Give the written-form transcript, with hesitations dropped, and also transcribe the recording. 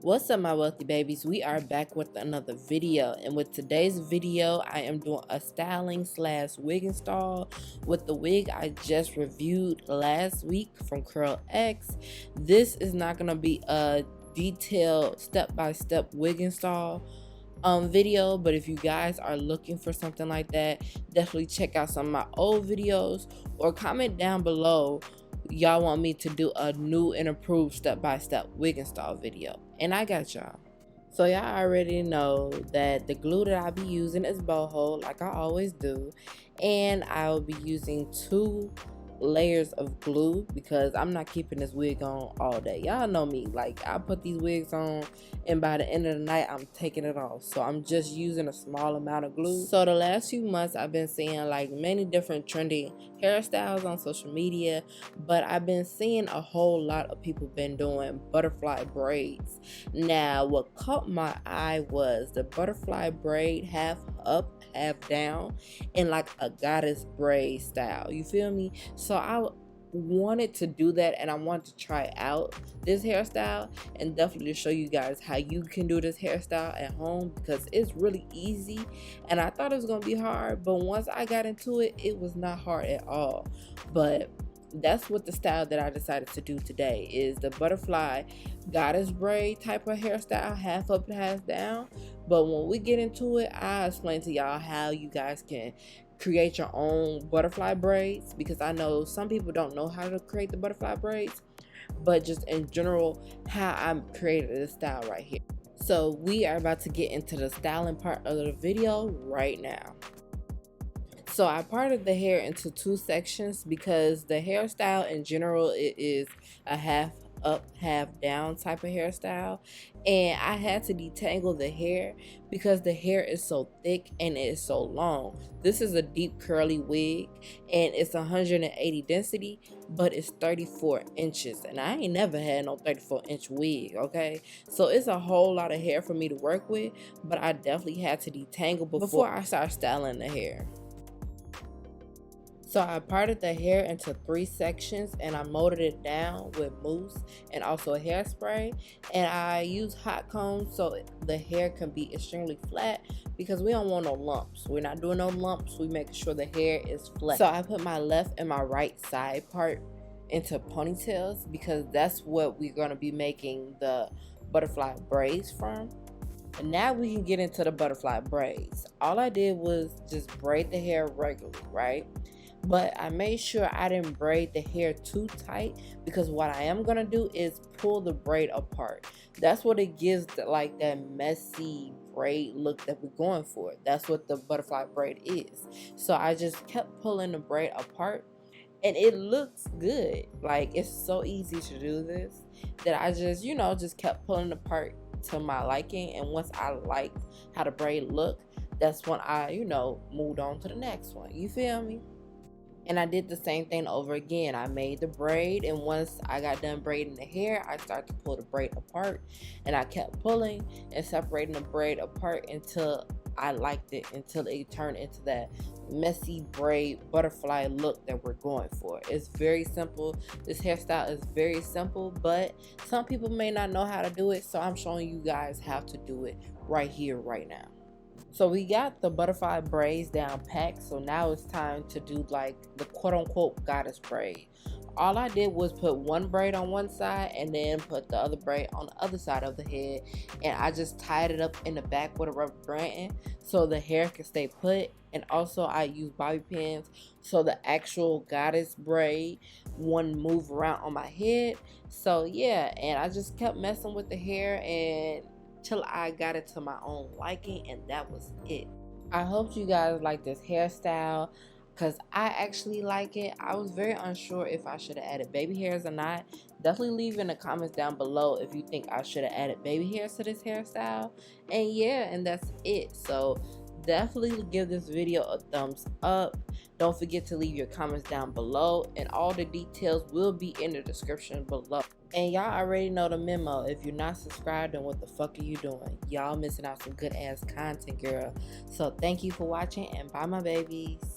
What's up, my wealthy babies? We are back with another video, and with today's video I am doing a styling slash wig install with the wig I just reviewed last week from Curlax. This is not gonna be a detailed step-by-step wig install video, but if you guys are looking for something like that, definitely check out some of my old videos or comment down below y'all want me to do a new and improved step-by-step wig install video, and I got y'all. So y'all already know that the glue that I'll be using is boho, like I always do, and I'll be using 2 layers of glue because I'm not keeping this wig on all day. Y'all know me, like I put these wigs on and by the end of the night I'm taking it off, so I'm just using a small amount of glue. So the last few months I've been seeing like many different trending hairstyles on social media, but I've been seeing a whole lot of people been doing butterfly braids. Now what caught my eye was the butterfly braid, half up half down, in like a goddess braid style, you feel me? So I wanted to do that, and I wanted to try out this hairstyle and definitely show you guys how you can do this hairstyle at home, because it's really easy. And I thought it was gonna be hard, but once I got into it, it was not hard at all. But that's what the style that I decided to do today is the butterfly goddess braid type of hairstyle, half up and half down. But when we get into it, I'll explain to y'all how you guys can create your own butterfly braids, because I know some people don't know how to create the butterfly braids, but just in general how I created this style right here. So we are about to get into the styling part of the video right now. So I parted the hair into 2 sections because the hairstyle in general, it is a half up half down type of hairstyle, and I had to detangle the hair because the hair is so thick and it is so long. This is a deep curly wig and it's 180 density, but it's 34 inches, and I ain't never had no 34-inch wig, okay? So it's a whole lot of hair for me to work with, but I definitely had to detangle before I start styling the hair. So I parted the hair into 3 sections and I molded it down with mousse and also a hairspray, and I use hot combs so the hair can be extremely flat because we don't want no lumps. We're not doing no lumps, we make sure the hair is flat. So I put my left and my right side part into ponytails because that's what we're going to be making the butterfly braids from. And now we can get into the butterfly braids. All I did was just braid the hair regularly, right? But I made sure I didn't braid the hair too tight, because what I am gonna do is pull the braid apart. That's what it gives like that messy braid look that we're going for. That's what the butterfly braid is. So I just kept pulling the braid apart, and it looks good. Like, it's so easy to do this that I just, just kept pulling apart to my liking. And once I liked how the braid looked, that's when I, moved on to the next one. You feel me? And I did the same thing over again. I made the braid, and once I got done braiding the hair, I started to pull the braid apart, and I kept pulling and separating the braid apart until I liked it, until it turned into that messy braid butterfly look that we're going for. It's very simple. This hairstyle is very simple, but some people may not know how to do it, so I'm showing you guys how to do it right here, right now. So we got the butterfly braids down packed, so now it's time to do like the quote-unquote goddess braid. All I did was put one braid on one side and then put the other braid on the other side of the head, and I just tied it up in the back with a rubber band so the hair can stay put. And also I use bobby pins so the actual goddess braid wouldn't move around on my head. So yeah, and I just kept messing with the hair and till I got it to my own liking, and that was it. I hope you guys like this hairstyle because I actually like it. I was very unsure if I should have added baby hairs or not. Definitely leave in the comments down below if you think I should have added baby hairs to this hairstyle. And yeah, and that's it. So definitely give this video a thumbs up. Don't forget to leave your comments down below, and all the details will be in the description below. And y'all already know the memo. If you're not subscribed, then what the fuck are you doing? Y'all missing out some good ass content, girl. So thank you for watching, and bye my babies.